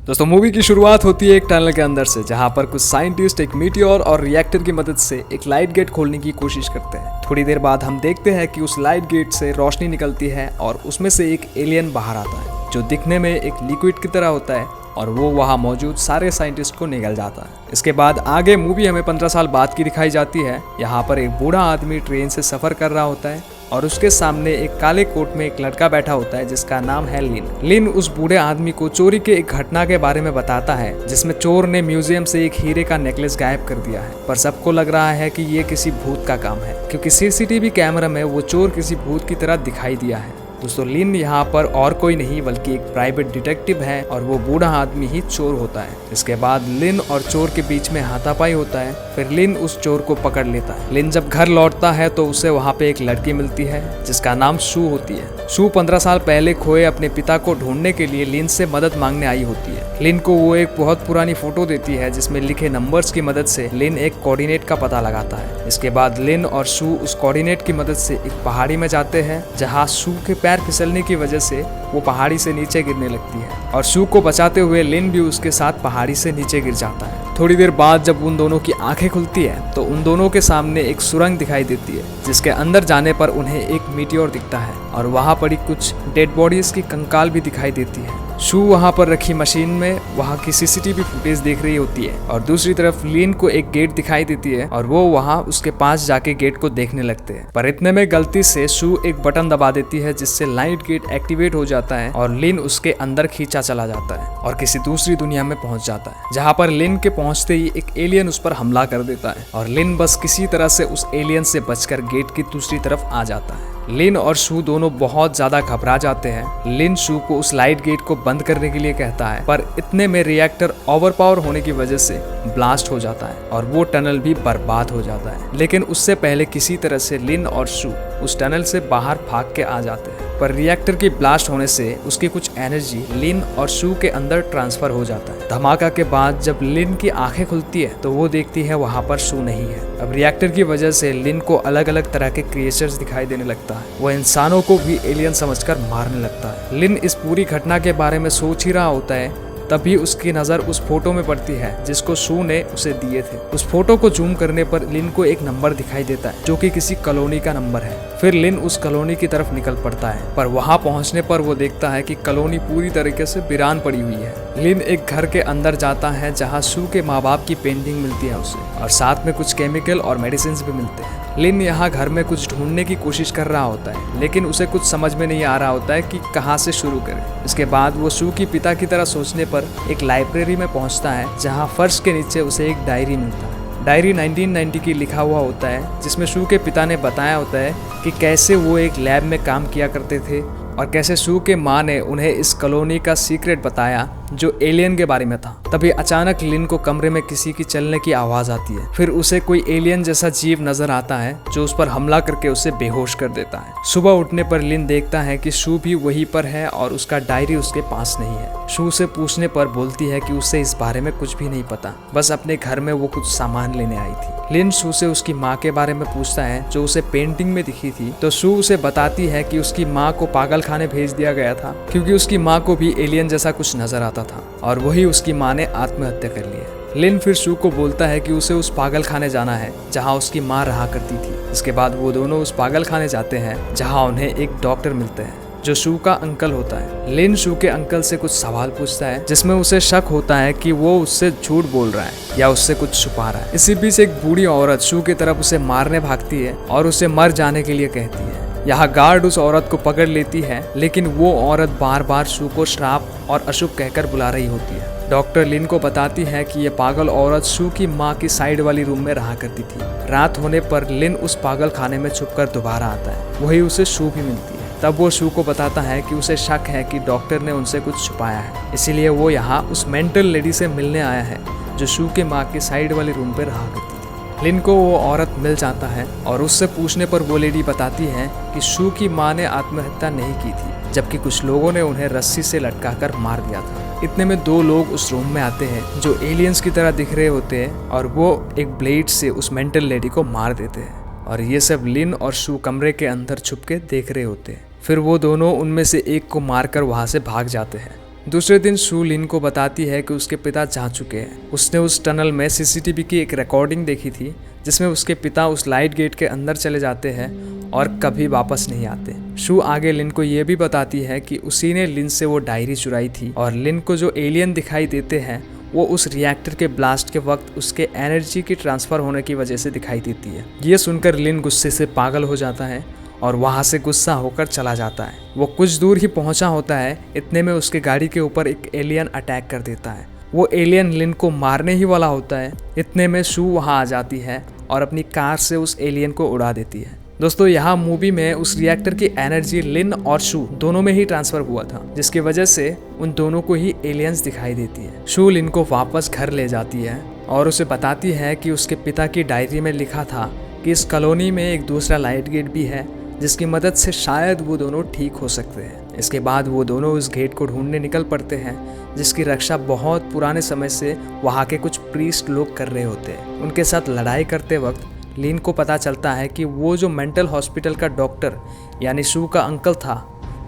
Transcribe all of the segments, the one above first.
दोस्तों मूवी की शुरुआत होती है एक टनल के अंदर से, जहां पर कुछ साइंटिस्ट एक मीटियोर और रिएक्टर की मदद से एक लाइट गेट खोलने की कोशिश करते हैं। थोड़ी देर बाद हम देखते हैं कि उस लाइट गेट से रोशनी निकलती है और उसमें से एक एलियन बाहर आता है जो दिखने में एक लिक्विड की तरह होता है और वो वहाँ मौजूद सारे साइंटिस्ट को निगल जाता है। इसके बाद आगे मूवी हमें 15 साल बाद की दिखाई जाती है। यहाँ पर एक बूढ़ा आदमी ट्रेन से सफर कर रहा होता है और उसके सामने एक काले कोट में एक लड़का बैठा होता है जिसका नाम है लिन। लिन उस बूढ़े आदमी को चोरी के एक घटना के बारे में बताता है जिसमें चोर ने म्यूजियम से एक हीरे का नेकलेस गायब कर दिया है, पर सबको लग रहा है कि ये किसी भूत का काम है क्योंकि सीसीटीवी कैमरा में वो चोर किसी भूत की तरह दिखाई दिया है। दोस्तों लिन यहाँ पर और कोई नहीं बल्कि एक प्राइवेट डिटेक्टिव है और वो बूढ़ा आदमी ही चोर होता है। इसके बाद लिन और चोर के बीच में हाथापाई होता है, फिर लिन उस चोर को पकड़ लेता है। लिन जब घर लौटता है तो उसे वहाँ पे एक लड़की मिलती है जिसका नाम शू होती है। शू 15 साल पहले खोए अपने पिता को ढूंढने के लिए लिन से मदद मांगने आई होती है। लिन को वो एक बहुत पुरानी फोटो देती है जिसमें लिखे नंबर्स की मदद से लिन एक कोऑर्डिनेट का पता लगाता है। इसके बाद लिन और शू उस कोऑर्डिनेट की मदद से एक पहाड़ी में जाते हैं जहाँ शू के पैर फिसलने की वजह से वो पहाड़ी से नीचे गिरने लगती है और शू को बचाते हुए लिन भी उसके साथ पहाड़ी से नीचे गिर जाता है। थोड़ी देर बाद जब उन दोनों की आंखें खुलती है तो उन दोनों के सामने एक सुरंग दिखाई देती है जिसके अंदर जाने पर उन्हें एक मीटियोर दिखता है और वहाँ पड़ी कुछ डेड बॉडीज की कंकाल भी दिखाई देती है। शू वहाँ पर रखी मशीन में वहाँ की सीसीटीवी फुटेज देख रही होती है और दूसरी तरफ लिन को एक गेट दिखाई देती है और वो वहाँ उसके पास जाके गेट को देखने लगते हैं, पर इतने में गलती से शू एक बटन दबा देती है जिससे लाइट गेट एक्टिवेट हो जाता है और लिन उसके अंदर खींचा चला जाता है और किसी दूसरी दुनिया में पहुंच जाता है, जहाँ पर लिन के पहुंचते ही एक एलियन उस पर हमला कर देता है और लिन बस किसी तरह से उस एलियन से बचकर गेट की दूसरी तरफ आ जाता है। लिन और शू दोनों बहुत ज्यादा घबरा जाते हैं। लिन शू को उस लाइट गेट को बंद करने के लिए कहता है, पर इतने में रिएक्टर ओवरपावर होने की वजह से ब्लास्ट हो जाता है और वो टनल भी बर्बाद हो जाता है। लेकिन उससे पहले किसी तरह से लिन और शू उस टनल से बाहर भाग के आ जाते हैं, पर रिएक्टर की ब्लास्ट होने से उसकी कुछ एनर्जी लिन और शू के अंदर ट्रांसफर हो जाता है। धमाका के बाद जब लिन की आंखें खुलती है तो वो देखती है वहाँ पर शू नहीं है। अब रिएक्टर की वजह से लिन को अलग अलग तरह के क्रिएचर्स दिखाई देने लगता है। वो इंसानों को भी एलियन समझकर मारने लगता है। लिन इस पूरी घटना के बारे में सोच ही रहा होता है, तभी उसकी नज़र उस फोटो में पड़ती है जिसको शू ने उसे दिए थे। उस फोटो को जूम करने पर लिन को एक नंबर दिखाई देता है जो कि किसी कॉलोनी का नंबर है। फिर लिन उस कॉलोनी की तरफ निकल पड़ता है, पर वहां पहुंचने पर वो देखता है कि कॉलोनी पूरी तरीके से वीरान पड़ी हुई है। लिन एक घर के अंदर जाता है जहां शू के माँ बाप की पेंटिंग मिलती है उसे और साथ में कुछ केमिकल और मेडिसिन भी मिलते हैं। लिन यहाँ घर में कुछ ढूंढने की कोशिश कर रहा होता है लेकिन उसे कुछ समझ में नहीं आ रहा होता है कि कहाँ से शुरू करे। इसके बाद वो शू की पिता की तरह सोचने पर एक लाइब्रेरी में पहुँचता है जहाँ फर्श के नीचे उसे एक डायरी मिलता है। डायरी 1990 की लिखा हुआ होता है जिसमें शू के पिता ने बताया होता है कि कैसे वो एक लैब में काम किया करते थे और कैसे शू के माँ ने उन्हें इस कॉलोनी का सीक्रेट बताया जो एलियन के बारे में था। तभी अचानक लिन को कमरे में किसी की चलने की आवाज आती है। फिर उसे कोई एलियन जैसा जीव नजर आता है जो उस पर हमला करके उसे बेहोश कर देता है। सुबह उठने पर लिन देखता है कि शू भी वहीं पर है और उसका डायरी उसके पास नहीं है। शू से पूछने पर बोलती है कि उसे इस बारे में कुछ भी नहीं पता, बस अपने घर में वो कुछ सामान लेने आई थी। लिन शू से उसकी माँ के बारे में पूछता है जो उसे पेंटिंग में दिखी थी, तो शू उसे बताती है कि उसकी माँ को पागल खाने भेज दिया गया था क्योंकि उसकी माँ को भी एलियन जैसा कुछ नजर आता था और वही उसकी माँ ने आत्महत्या कर ली है। लिन फिर शू को बोलता है कि उसे उस पागल खाने जाना है जहाँ उसकी माँ रहा करती थी। इसके बाद वो दोनों उस पागल खाने जाते हैं जहाँ उन्हें एक डॉक्टर मिलते हैं जो शू का अंकल होता है। लिन शू के अंकल से कुछ सवाल पूछता है जिसमें उसे शक होता है कि वो उससे झूठ बोल रहा है या उससे कुछ छुपा रहा है। इसी बीच एक बूढ़ी औरत शू की तरफ उसे मारने भागती है और उसे मर जाने के लिए कहती है। यहाँ गार्ड उस औरत को पकड़ लेती है लेकिन वो औरत बार बार शू को श्राप और अशुभ कहकर बुला रही होती है। डॉक्टर लिन को बताती है कि ये पागल औरत शू की माँ की साइड वाली रूम में रहा करती थी। रात होने पर लिन उस पागल खाने में छुपकर दोबारा आता है, वही उसे शू भी मिलती है। तब वो शू को बताता है कि उसे शक है कि डॉक्टर ने उनसे कुछ छुपाया है, इसीलिए वो यहाँ उस मेंटल लेडी से मिलने आया है जो शू के माँ की साइड वाली रूम पर रहा करती थी। लिन को वो औरत मिल जाता है और उससे पूछने पर वो लेडी बताती है कि शू की माँ ने आत्महत्या नहीं की थी, जबकि कुछ लोगों ने उन्हें रस्सी से लटकाकर मार दिया था। इतने में दो लोग उस रूम में आते हैं जो एलियंस की तरह दिख रहे होते हैं और वो एक ब्लेड से उस मेंटल लेडी को मार देते हैं और ये सब लिन और शू कमरे के अंदर छुप के देख रहे होते हैं। फिर वो दोनों उनमें से एक को मारकर वहाँ से भाग जाते हैं दूसरे दिन शू लिन को बताती है कि उसके पिता जा चुके हैं। उसने उस टनल में सीसीटीवी की एक रिकॉर्डिंग देखी थी जिसमें उसके पिता उस लाइट गेट के अंदर चले जाते हैं और कभी वापस नहीं आते। शू आगे लिन को ये भी बताती है कि उसी ने लिन से वो डायरी चुराई थी और लिन को जो एलियन दिखाई देते हैं वो उस रिएक्टर के ब्लास्ट के वक्त उसके एनर्जी की ट्रांसफ़र होने की वजह से दिखाई देती है। ये सुनकर लिन गुस्से से पागल हो जाता है और वहाँ से गुस्सा होकर चला जाता है। वो कुछ दूर ही पहुँचा होता है, इतने में उसके गाड़ी के ऊपर एक एलियन अटैक कर देता है। वो एलियन लिन को मारने ही वाला होता है, इतने में शू वहाँ आ जाती है और अपनी कार से उस एलियन को उड़ा देती है। दोस्तों यहाँ मूवी में उस रिएक्टर की एनर्जी लिन और शू दोनों में ही ट्रांसफर हुआ था, जिसकी वजह से उन दोनों को ही एलियंस दिखाई देती है। शू लिन को वापस घर ले जाती है और उसे बताती है कि उसके पिता की डायरी में लिखा था कि इस कॉलोनी में एक दूसरा लाइट गेट भी है जिसकी मदद से शायद वो दोनों ठीक हो सकते हैं। इसके बाद वो दोनों उस गेट को ढूंढने निकल पड़ते हैं जिसकी रक्षा बहुत पुराने समय से वहाँ के कुछ प्रीस्ट लोग कर रहे होते हैं। उनके साथ लड़ाई करते वक्त लिन को पता चलता है कि वो जो मेंटल हॉस्पिटल का डॉक्टर यानी शू का अंकल था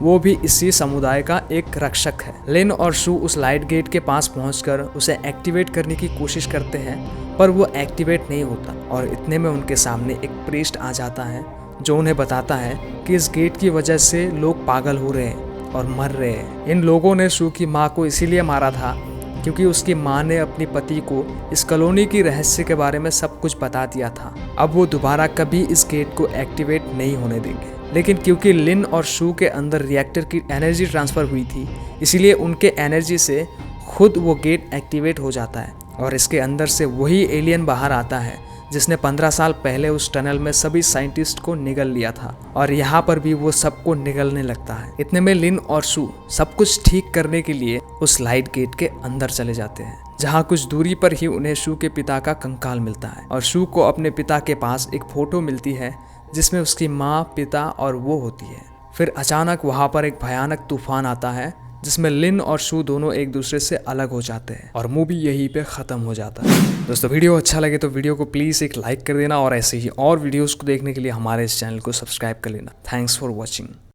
वो भी इसी समुदाय का एक रक्षक है। लिन और शू उस लाइट गेट के पास पहुंचकर उसे एक्टिवेट करने की कोशिश करते हैं पर वो एक्टिवेट नहीं होता और इतने में उनके सामने एक प्रीस्ट आ जाता है जो उन्हें बताता है कि इस गेट की वजह से लोग पागल हो रहे हैं और मर रहे हैं। इन लोगों ने शू की माँ को इसीलिए मारा था क्योंकि उसकी माँ ने अपनी पति को इस कॉलोनी की रहस्य के बारे में सब कुछ बता दिया था। अब वो दोबारा कभी इस गेट को एक्टिवेट नहीं होने देंगे। लेकिन क्योंकि लिन और शू के अंदर रिएक्टर की एनर्जी ट्रांसफ़र हुई थी इसीलिए उनके एनर्जी से खुद वो गेट एक्टिवेट हो जाता है और इसके अंदर से वही एलियन बाहर आता है जिसने 15 साल पहले उस टनल में सभी साइंटिस्ट को निगल लिया था और यहाँ पर भी वो सबको निगलने लगता है। इतने में लिन और शू सब कुछ ठीक करने के लिए उस लाइट गेट के अंदर चले जाते हैं जहाँ कुछ दूरी पर ही उन्हें शू के पिता का कंकाल मिलता है और शू को अपने पिता के पास एक फोटो मिलती है जिसमें उसकी माँ, पिता और वो होती है। फिर अचानक वहाँ पर एक भयानक तूफान आता है जिसमें लिन और शू दोनों एक दूसरे से अलग हो जाते हैं और मूवी यहीं पे ख़त्म हो जाता है। दोस्तों वीडियो अच्छा लगे तो वीडियो को प्लीज़ एक लाइक कर देना और ऐसे ही और वीडियोस को देखने के लिए हमारे इस चैनल को सब्सक्राइब कर लेना। Thanks for watching.